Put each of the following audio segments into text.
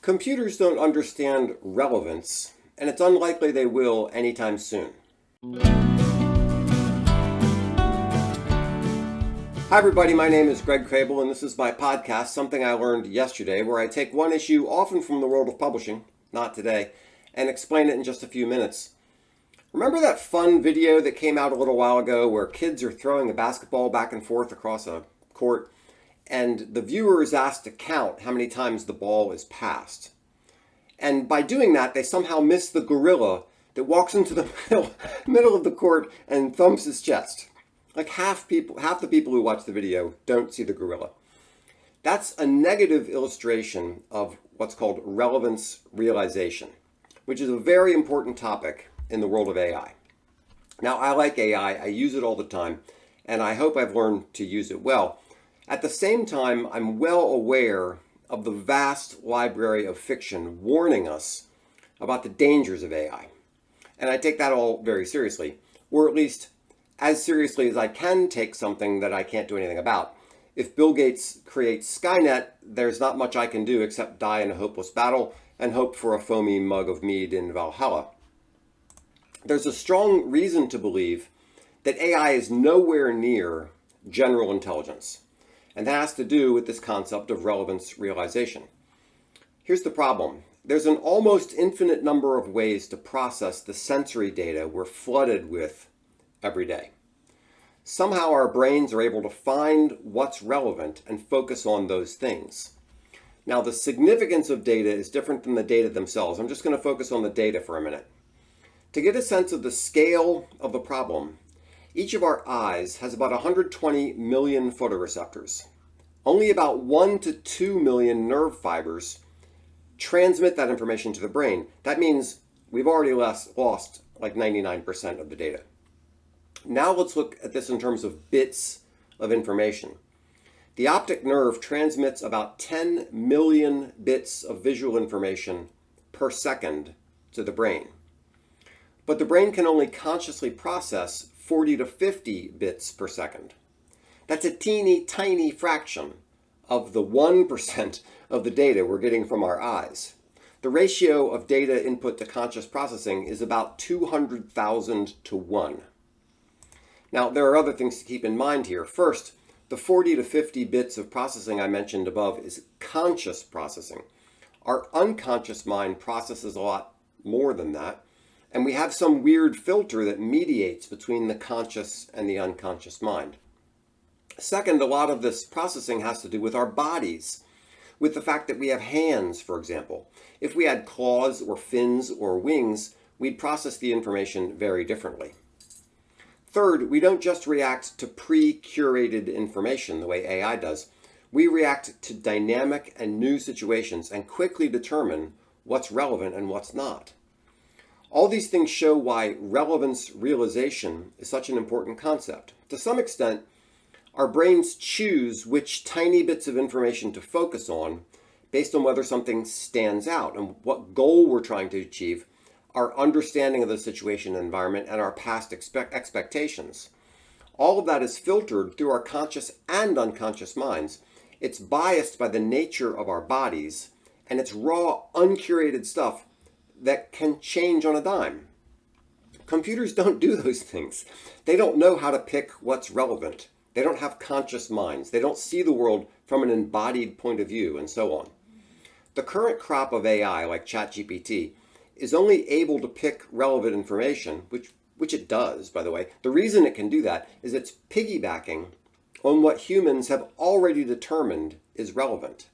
Computers don't understand relevance, and it's unlikely they will anytime soon. Hi everybody, my name is Greg Crable, and this is my podcast, Something I Learned Yesterday, where I take one issue, often from the world of publishing, not today, and explain it in just a few minutes. Remember that fun video that came out a little while ago where kids are throwing a basketball back and forth across a court, and the viewer is asked to count how many times the ball is passed? And by doing that, they somehow miss the gorilla that walks into the middle of the court and thumps his chest. Like half the people who watch the video don't see the gorilla. That's a negative illustration of what's called relevance realization, which is a very important topic in the world of AI. Now, I like AI, I use it all the time, and I hope I've learned to use it well. At the same time, I'm well aware of the vast library of fiction warning us about the dangers of AI. And I take that all very seriously, or at least as seriously as I can take something that I can't do anything about. If Bill Gates creates Skynet, there's not much I can do except die in a hopeless battle and hope for a foamy mug of mead in Valhalla. There's a strong reason to believe that AI is nowhere near general intelligence. And that has to do with this concept of relevance realization. Here's the problem. There's an almost infinite number of ways to process the sensory data we're flooded with every day. Somehow our brains are able to find what's relevant and focus on those things. Now, the significance of data is different than the data themselves. I'm just going to focus on the data for a minute. To get a sense of the scale of the problem, each of our eyes has about 120 million photoreceptors. Only about 1 to 2 million nerve fibers transmit that information to the brain. That means we've already lost like 99% of the data. Now let's look at this in terms of bits of information. The optic nerve transmits about 10 million bits of visual information per second to the brain. But the brain can only consciously process 40 to 50 bits per second. That's a teeny tiny fraction of the 1% of the data we're getting from our eyes. The ratio of data input to conscious processing is about 200,000 to 1. Now, there are other things to keep in mind here. First, the 40 to 50 bits of processing I mentioned above is conscious processing. Our unconscious mind processes a lot more than that. And we have some weird filter that mediates between the conscious and the unconscious mind. Second, a lot of this processing has to do with our bodies, with the fact that we have hands, for example. If we had claws or fins or wings, we'd process the information very differently. Third, we don't just react to pre-curated information the way AI does. We react to dynamic and new situations and quickly determine what's relevant and what's not. All these things show why relevance realization is such an important concept. To some extent, our brains choose which tiny bits of information to focus on based on whether something stands out and what goal we're trying to achieve, our understanding of the situation and environment, and our past expectations. All of that is filtered through our conscious and unconscious minds. It's biased by the nature of our bodies, and it's raw, uncurated stuff that can change on a dime. Computers don't do those things. They don't know how to pick what's relevant. They don't have conscious minds. They don't see the world from an embodied point of view, and so on. The current crop of AI, like ChatGPT, is only able to pick relevant information, which it does, by the way. The reason it can do that is it's piggybacking on what humans have already determined is relevant.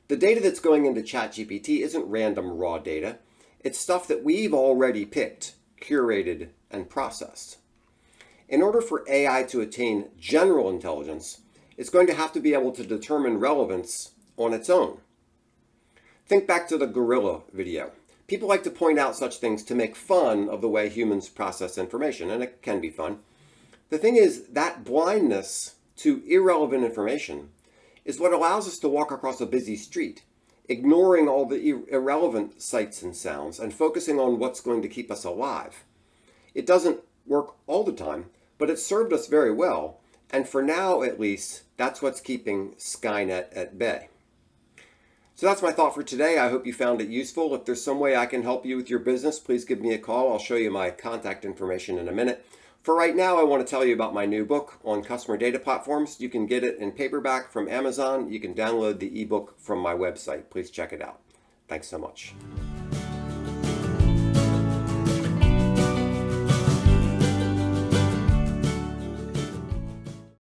The data that's going into ChatGPT isn't random raw data. It's stuff that we've already picked, curated, and processed. In order for AI to attain general intelligence, it's going to have to be able to determine relevance on its own. Think back to the gorilla video. People like to point out such things to make fun of the way humans process information, and it can be fun. The thing is, that blindness to irrelevant information is what allows us to walk across a busy street, ignoring all the irrelevant sights and sounds and focusing on what's going to keep us alive. It doesn't work all the time, but it served us very well, and for now at least, that's what's keeping Skynet at bay. So that's my thought for today. I hope you found it useful. If there's some way I can help you with your business, please give me a call. I'll show you my contact information in a minute. For right now, I want to tell you about my new book on customer data platforms. You can get it in paperback from Amazon. You can download the ebook from my website. Please check it out. Thanks so much.